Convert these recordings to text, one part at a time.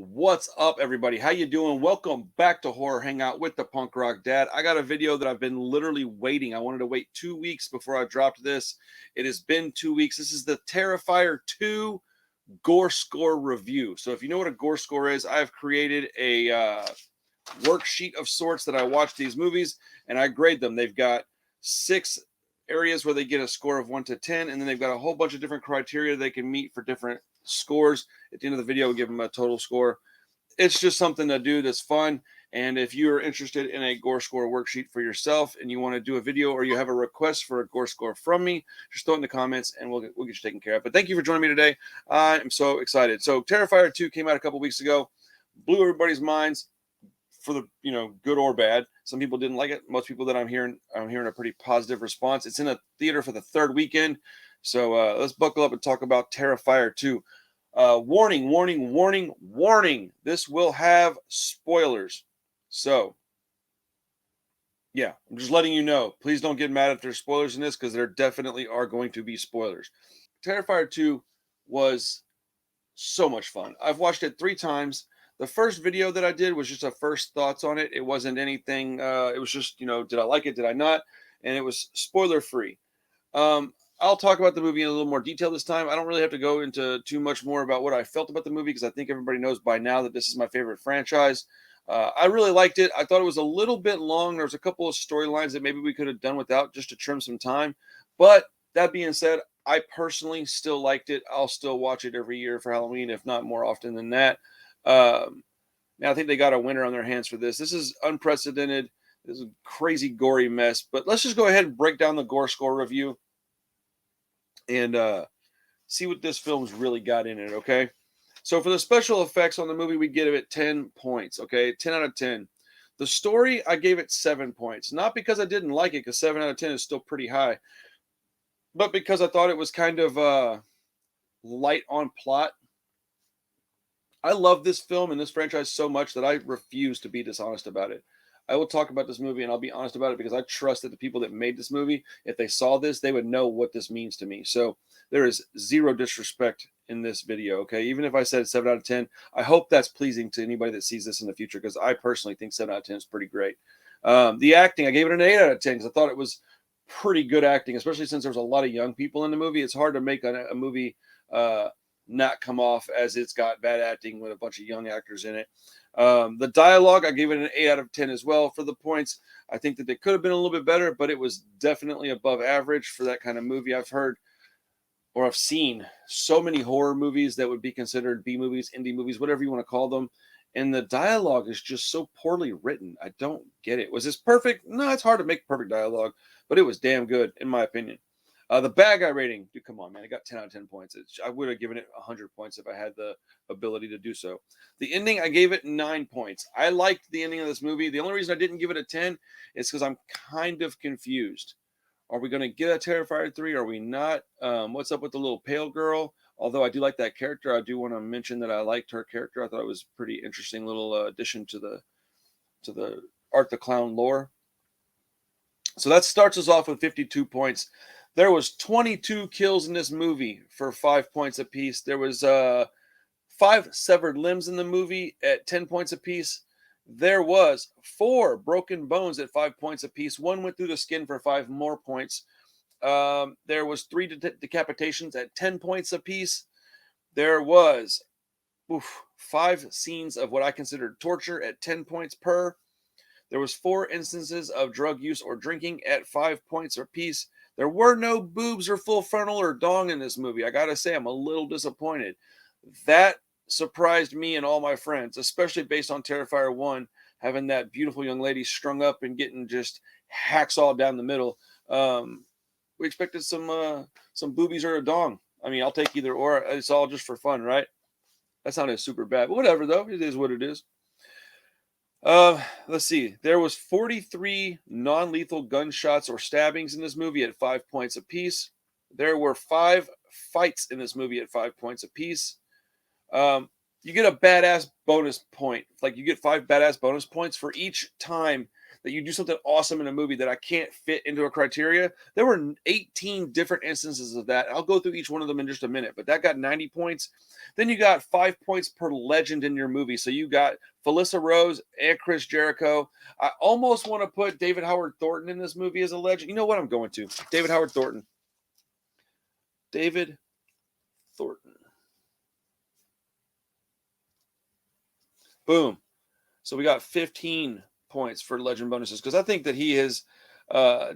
What's up, everybody? How you doing? Welcome back to Horror Hangout with the Punk Rock Dad. I got a video that I've been literally waiting. I wanted to wait 2 weeks before I dropped this. It has been 2 weeks. This is the Terrifier 2 Gore score review. So if you know what a Gore score is, I've created a worksheet of sorts that I watch these movies and I grade them. They've got 6 areas where they get a score of 1 to 10, and then they've got a whole bunch of different criteria they can meet for different scores. At the end of the video, we'll give them a total score. It's just something to do that's fun. And if you're interested in a Gore score worksheet for yourself and you want to do a video or you have a request for a Gore score from me, just throw it in the comments and we'll get you taken care of. But thank you for joining me today. I'm so excited. So Terrifier 2 came out a couple weeks ago, blew everybody's minds for the good or bad. Some people didn't like it. Most people that I'm hearing a pretty positive response. It's in a theater for the third weekend. So let's buckle up and talk about Terrifier 2. Warning, warning, warning, warning. This will have spoilers. So, yeah, I'm just letting you know. Please don't get mad if there's spoilers in this because there definitely are going to be spoilers. Terrifier 2 was so much fun. I've watched it 3 times. The first video that I did was just a first thoughts on it. It wasn't anything. It was just, did I like it? Did I not? And it was spoiler free. I'll talk about the movie in a little more detail this time. I don't really have to go into too much more about what I felt about the movie because I think everybody knows by now that this is my favorite franchise. I really liked it. I thought it was a little bit long. There was a couple of storylines that maybe we could have done without just to trim some time. But that being said, I personally still liked it. I'll still watch it every year for Halloween, if not more often than that. Now I think they got a winner on their hands for this. This is unprecedented. This is a crazy gory mess. But let's just go ahead and break down the Gore score review and see what this film's really got in it, okay? So for the special effects on the movie, we give it 10 points, okay? 10 out of 10. The story, I gave it 7 points. Not because I didn't like it, because 7 out of 10 is still pretty high, but because I thought it was kind of light on plot. I love this film and this franchise so much that I refuse to be dishonest about it. I will talk about this movie and I'll be honest about it because I trust that the people that made this movie, if they saw this, they would know what this means to me. So there is zero disrespect in this video, okay? Even if I said 7 out of 10, I hope that's pleasing to anybody that sees this in the future because I personally think 7 out of 10 is pretty great. The acting, I gave it an 8 out of 10 because I thought it was pretty good acting, especially since there was a lot of young people in the movie. It's hard to make a movie not come off as it's got bad acting with a bunch of young actors in it. The dialogue, I gave it an 8 out of 10 as well for the points. I think that they could have been a little bit better, but it was definitely above average for that kind of movie. I've heard or I've seen so many horror movies that would be considered B movies, indie movies, whatever you want to call them. And the dialogue is just so poorly written. I don't get it. Was this perfect? No, it's hard to make perfect dialogue, but it was damn good, in my opinion. The bad guy rating, dude, come on, man. I got 10 out of 10 points. I would have given it 100 points if I had the ability to do so. The ending, I gave it 9 points. I liked the ending of this movie. The only reason I didn't give it a 10 is because I'm kind of confused. Are we going to get a Terrifier 3? Are we not? What's up with the little pale girl? Although I do like that character, I do want to mention that I liked her character. I thought it was a pretty interesting little addition to the Art the Clown lore. So that starts us off with 52 points. There was 22 kills in this movie for 5 points apiece. There was 5 severed limbs in the movie at 10 points apiece. There was 4 broken bones at 5 points apiece. 1 went through the skin for 5 more points. There was 3 decapitations at 10 points apiece. There was 5 scenes of what I considered torture at 10 points per. There was 4 instances of drug use or drinking at 5 points apiece. There were no boobs or full frontal or dong in this movie. I gotta say, I'm a little disappointed. That surprised me and all my friends, especially based on Terrifier 1, having that beautiful young lady strung up and getting just hacksaw down the middle. We expected some boobies or a dong. I mean, I'll take either or. It's all just for fun, right? That sounded super bad. But whatever, though. It is what it is. Let's see. There was 43 non-lethal gunshots or stabbings in this movie at 5 points apiece. There were 5 fights in this movie at 5 points apiece. You get a badass bonus point. Like you get 5 badass bonus points for each time that you do something awesome in a movie that I can't fit into a criteria. There were 18 different instances of that. I'll go through each one of them in just a minute, but that got 90 points. Then you got 5 points per legend in your movie. So you got Felissa Rose and Chris Jericho. I almost want to put David Howard Thornton in this movie as a legend. You know what? I'm going to. David Howard Thornton. David Thornton. Boom. So we got 15 points for legend bonuses because I think that he has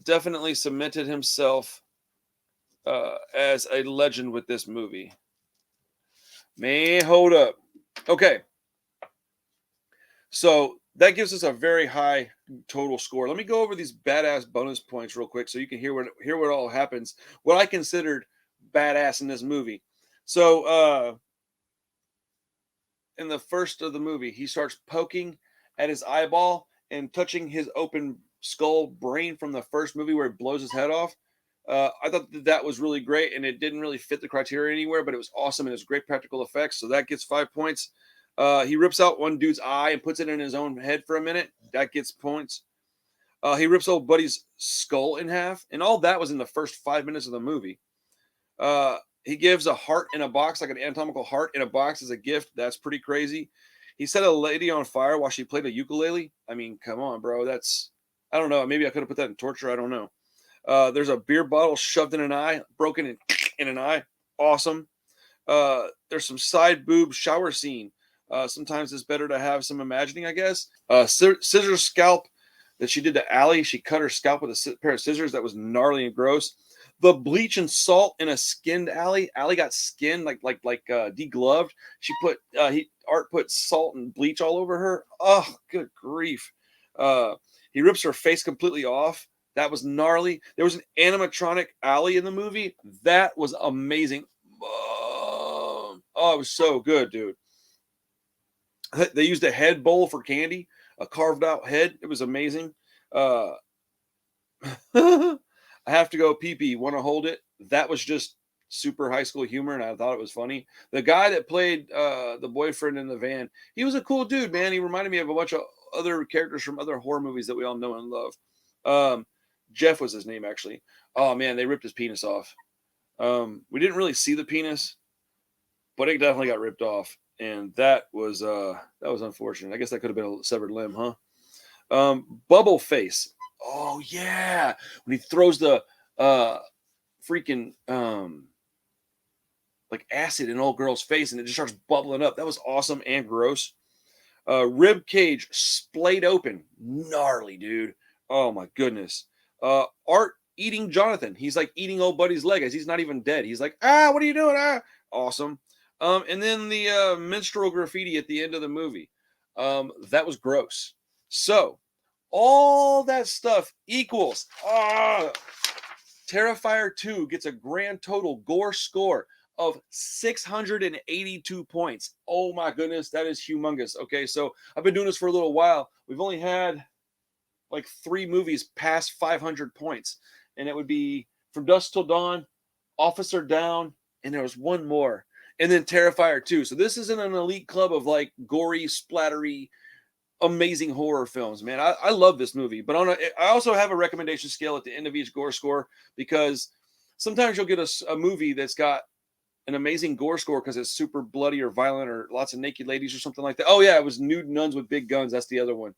definitely cemented himself as a legend with this movie. Man, hold up. Okay. So that gives us a very high total score. Let me go over these badass bonus points real quick so you can hear what all happens. What I considered badass in this movie. So in the first of the movie, he starts poking at his eyeball and touching his open skull brain from the first movie where he blows his head off. I thought that was really great, and it didn't really fit the criteria anywhere, but it was awesome, and it was great practical effects, so that gets 5 points. He rips out one dude's eye and puts it in his own head for a minute. That gets points. He rips old buddy's skull in half, and all that was in the first 5 minutes of the movie. He gives a heart in a box, like an anatomical heart in a box as a gift. That's pretty crazy. He set a lady on fire while she played a ukulele. I mean, come on, bro. I don't know. Maybe I could have put that in torture. I don't know. There's a beer bottle shoved in an eye, broken in an eye. Awesome. There's some side boob shower scene. Sometimes it's better to have some imagining, I guess. Scissor scalp that she did to Allie. She cut her scalp with a pair of scissors. That was gnarly and gross. The bleach and salt in a skinned Allie. Allie got skinned like degloved. Art put salt and bleach all over her. Oh, good grief. He rips her face completely off. That was gnarly. There was an animatronic Allie in the movie. That was amazing. Oh, it was so good, dude. They used a head bowl for candy, a carved out head. It was amazing. I have to go pee-pee. Want to hold it? That was just super high school humor, and I thought it was funny. The guy that played the boyfriend in the van, he was a cool dude, man. He reminded me of a bunch of other characters from other horror movies that we all know and love. Jeff was his name, actually. Oh, man, they ripped his penis off. We didn't really see the penis, but it definitely got ripped off, and that was unfortunate. I guess that could have been a severed limb, huh? Bubble face. Oh, yeah. When he throws the freaking like acid in old girl's face and it just starts bubbling up. That was awesome and gross. Rib cage splayed open. Gnarly, dude. Oh, my goodness. Art eating Jonathan. He's like eating old buddy's leg as he's not even dead. He's like, what are you doing? Awesome. And then the minstrel graffiti at the end of the movie. That was gross. So, all that stuff equals Terrifier 2 gets a grand total Gore score of 682 points. Oh my goodness, that is humongous. Okay, so I've been doing this for a little while. We've only had like 3 movies past 500 points, and it would be From Dusk Till Dawn, Officer Down, and there was one more, and then Terrifier 2. So this isn't an elite club of like gory, splattery, amazing horror films, man. I love this movie, but I also have a recommendation scale at the end of each Gore score, because sometimes you'll get a movie that's got an amazing Gore score because it's super bloody or violent or lots of naked ladies or something like that. Oh yeah, it was nude nuns with big guns. That's the other one.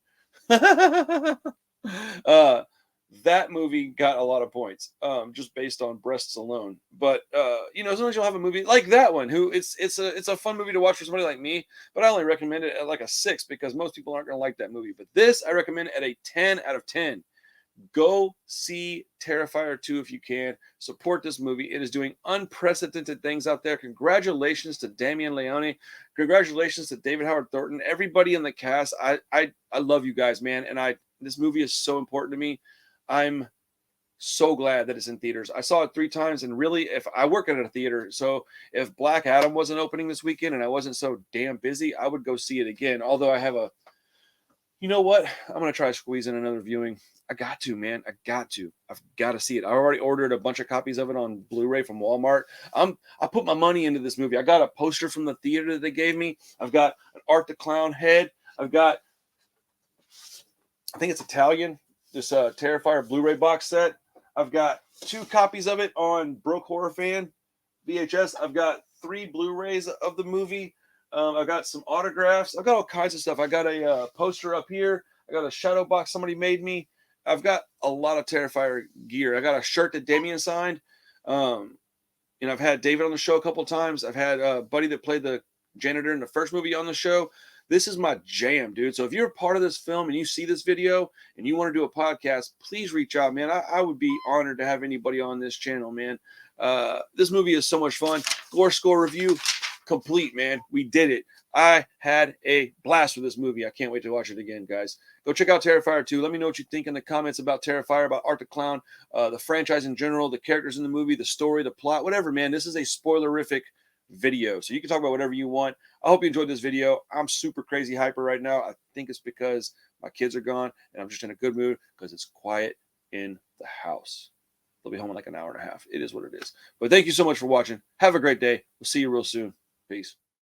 That movie got a lot of points just based on breasts alone. But sometimes you'll have a movie like that one it's a fun movie to watch for somebody like me, but I only recommend it at like a 6 because most people aren't going to like that movie. But this I recommend at a 10 out of 10. Go see Terrifier 2 if you can. Support this movie. It is doing unprecedented things out there. Congratulations to Damian Leone. Congratulations to David Howard Thornton. Everybody in the cast. I love you guys, man. And this movie is so important to me. I'm so glad that it's in theaters. I saw it 3 times, and really, if I work at a theater, so if Black Adam wasn't opening this weekend and I wasn't so damn busy, I would go see it again. Although I have you know what? I'm going to try to squeeze in another viewing. I got to, man. I've got to see it. I already ordered a bunch of copies of it on Blu-ray from Walmart. I put my money into this movie. I got a poster from the theater that they gave me. I've got an Art the Clown head. I've got I think it's Italian, this Terrifier Blu-ray box set. I've got 2 copies of it on Broke Horror Fan VHS. I've got 3 Blu-rays of the movie. I've got some autographs. I've got all kinds of stuff. I got a poster up here. I got a shadow box somebody made me. I've got a lot of Terrifier gear. I got a shirt that Damien signed. I've had David on the show a couple of times. I've had a buddy that played the janitor in the first movie on the show. This is my jam, dude. So if you're a part of this film and you see this video and you want to do a podcast, please reach out, man. I would be honored to have anybody on this channel, man. This movie is so much fun. Gore score review complete, man. We did it. I had a blast with this movie. I can't wait to watch it again, guys. Go check out Terrifier 2. Let me know what you think in the comments about Terrifier, about Art the Clown, the franchise in general, the characters in the movie, the story, the plot, whatever, man. This is a spoilerific video, so you can talk about whatever you want. I hope you enjoyed this video. I'm super crazy hyper right now. I think it's because my kids are gone, and I'm just in a good mood because it's quiet in the house. They'll be home in like an hour and a half. It is what it is. But thank you so much for watching. Have a great day. We'll see you real soon. Peace.